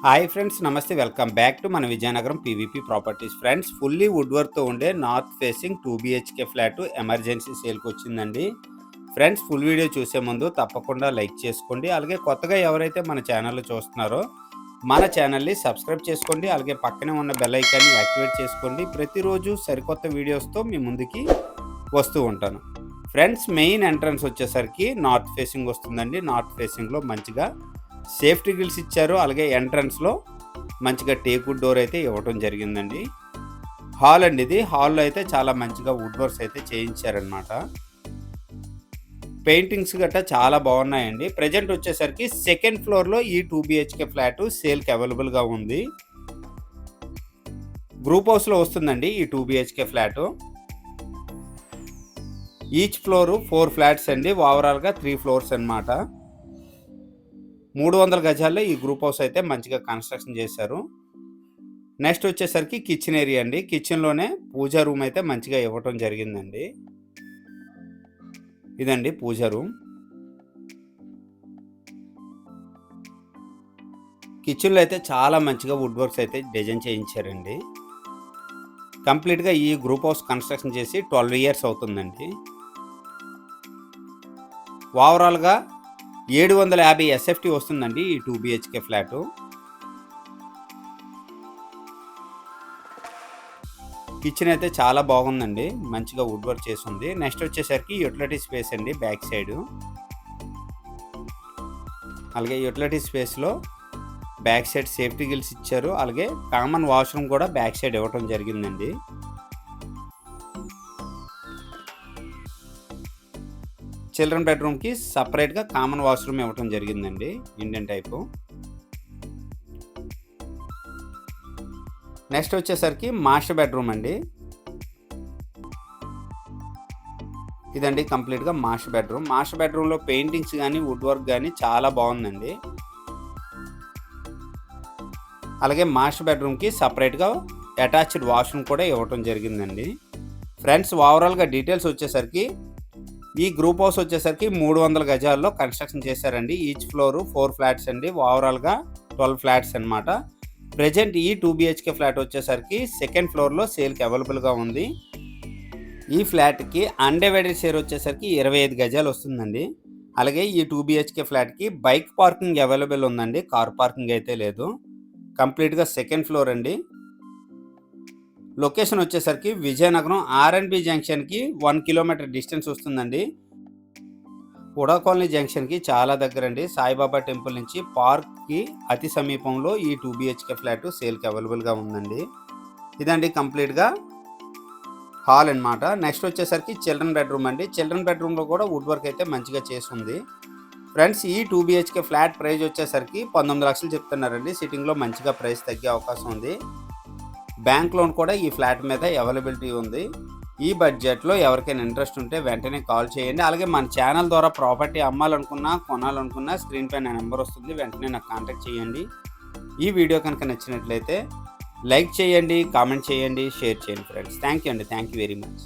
Hi friends, నమస్తే. Welcome back to మన Vizianagaram PVP properties. Friends, fully would వర్క్తో ఉండే north facing 2 BHK flat emergency సేల్కి వచ్చిందండి. ఫ్రెండ్స్, ఫుల్ వీడియో చూసే ముందు తప్పకుండా లైక్ చేసుకోండి. అలాగే కొత్తగా ఎవరైతే మన ఛానల్ చూస్తున్నారో మన ఛానల్ని సబ్స్క్రైబ్ చేసుకోండి. అలాగే పక్కనే ఉన్న బెల్ ఐకాన్ని యాక్టివేట్ చేసుకోండి. ప్రతిరోజు సరికొత్త వీడియోస్తో మీ ముందుకి వస్తూ ఉంటాను. ఫ్రెండ్స్, మెయిన్ ఎంట్రన్స్ వచ్చేసరికి నార్త్ ఫేసింగ్ వస్తుందండి. నార్త్ ఫేసింగ్లో మంచిగా సేఫ్టీ గ్రిల్స్ ఇచ్చారు. అలాగే ఎంట్రన్స్లో మంచిగా టేక్వుడ్ డోర్ అయితే ఇవ్వటం జరిగిందండి. హాల్ అండి ఇది. హాల్లో అయితే చాలా మంచిగా వుడ్ వర్క్స్ అయితే చేయించారనమాట. పెయింటింగ్స్ గట్రా చాలా బాగున్నాయండి. ప్రజెంట్ వచ్చేసరికి సెకండ్ ఫ్లోర్లో ఈ 2 BHK ఫ్లాట్ సేల్కి అవైలబుల్గా ఉంది. గ్రూప్ హౌస్లో వస్తుందండి ఈ 2 BHK flat. Each floor 4 flats అండి. ఓవరాల్గా 3 ఫ్లోర్స్ అనమాట. 300 గజాల్లో ఈ గ్రూప్ హౌస్ అయితే మంచిగా కన్స్ట్రక్షన్ చేశారు. నెక్స్ట్ వచ్చేసరికి కిచెన్ ఏరియా అండి. కిచెన్లోనే పూజా రూమ్ అయితే మంచిగా ఇవ్వటం జరిగిందండి. ఇదండి పూజా రూమ్. కిచెన్లో అయితే చాలా మంచిగా వుడ్ వర్క్స్ అయితే డిజైన్ చేయించారండి. కంప్లీట్గా ఈ గ్రూప్ హౌస్ కన్స్ట్రక్షన్ చేసి 12 ఇయర్స్ అవుతుందండి. ఓవరాల్గా 750 SFT వస్తుందండి ఈ 2 BHK ఫ్లాటు. కిచెన్ అయితే చాలా బాగుందండి. మంచిగా వుడ్ వర్క్ చేసి ఉంది. నెక్స్ట్ వచ్చేసరికి యూటిలిటీ స్పేస్ అండి బ్యాక్ సైడ్. అలాగే యూటిలిటీ స్పేస్లో బ్యాక్ సైడ్ సేఫ్టీ గిల్స్ ఇచ్చారు. అలాగే కామన్ వాష్రూమ్ కూడా బ్యాక్ సైడ్ ఇవ్వటం జరిగిందండి. చిల్డ్రన్ బెడ్రూమ్కి సపరేట్గా కామన్ వాష్రూమ్ ఇవ్వటం జరిగిందండి, ఇండియన్ టైపు. నెక్స్ట్ వచ్చేసరికి మాస్టర్ బెడ్రూమ్ అండి. ఇదండి కంప్లీట్గా మాస్టర్ బెడ్రూమ్. మాస్టర్ బెడ్రూమ్లో పెయింటింగ్స్ కానీ వుడ్ వర్క్ కానీ చాలా బాగుందండి. అలాగే మాస్టర్ బెడ్రూమ్కి సపరేట్గా అటాచ్డ్ వాష్రూమ్ కూడా ఇవ్వటం జరిగిందండి. ఫ్రెండ్స్, ఓవరాల్గా డీటెయిల్స్ వచ్చేసరికి ఈ గ్రూప్ హౌస్ వచ్చేసరికి 300 గజాల్లో కన్స్ట్రక్షన్ చేశారండి. ఈచ్ ఫ్లోరు 4 ఫ్లాట్స్ అండి. ఓవరాల్గా 12 ఫ్లాట్స్ అనమాట. ప్రజెంట్ ఈ 2 BHK ఫ్లాట్ వచ్చేసరికి సెకండ్ ఫ్లోర్లో సేల్కి అవైలబుల్గా ఉంది. ఈ ఫ్లాట్కి అన్డివైడెడ్ షేర్ వచ్చేసరికి 25 గజాలు వస్తుందండి. అలాగే ఈ 2 BHK ఫ్లాట్కి బైక్ పార్కింగ్ అవైలబుల్ ఉందండి. కార్ పార్కింగ్ అయితే లేదు. కంప్లీట్గా సెకండ్ ఫ్లోర్ అండి. లొకేషన్ వచ్చేసరికి విజయనగరం RNB జంక్షన్కి 1 కిలోమీటర్ డిస్టెన్స్ వస్తుందండి. ఉడా కాలనీ జంక్షన్కి చాలా దగ్గర అండి. సాయిబాబా టెంపుల్ నుంచి పార్క్కి అతి సమీపంలో ఈ 2 BHK ఫ్లాట్ సేల్కి అవైలబుల్గా ఉందండి. ఇదండి కంప్లీట్గా హాల్ అనమాట. నెక్స్ట్ వచ్చేసరికి చిల్డ్రన్ బెడ్రూమ్ అండి. చిల్డ్రన్ బెడ్రూమ్లో కూడా వుడ్ వర్క్ అయితే మంచిగా చేస్తుంది. ఫ్రెండ్స్, ఈ 2 BHK ఫ్లాట్ ప్రైస్ వచ్చేసరికి 19 లక్షలు చెప్తున్నారండి. సిట్టింగ్లో మంచిగా ప్రైస్ తగ్గే అవకాశం ఉంది. బ్యాంక్ లోన్ కూడా ఈ ఫ్లాట్ మీద అవైలబిలిటీ ఉంది. ఈ బడ్జెట్లో ఎవరికైనా ఇంట్రెస్ట్ ఉంటే వెంటనే కాల్ చేయండి. అలాగే మన ఛానల్ ద్వారా ప్రాపర్టీ అమ్మాలనుకున్నా కొనాలనుకున్నా స్క్రీన్ పైన నెంబర్ వస్తుంది, వెంటనే నాకు కాంటాక్ట్ చేయండి. ఈ వీడియో కనుక నచ్చినట్లయితే లైక్ చేయండి, కామెంట్ చేయండి, షేర్ చేయండి ఫ్రెండ్స్. థ్యాంక్ యూ అండి. Thank you very much.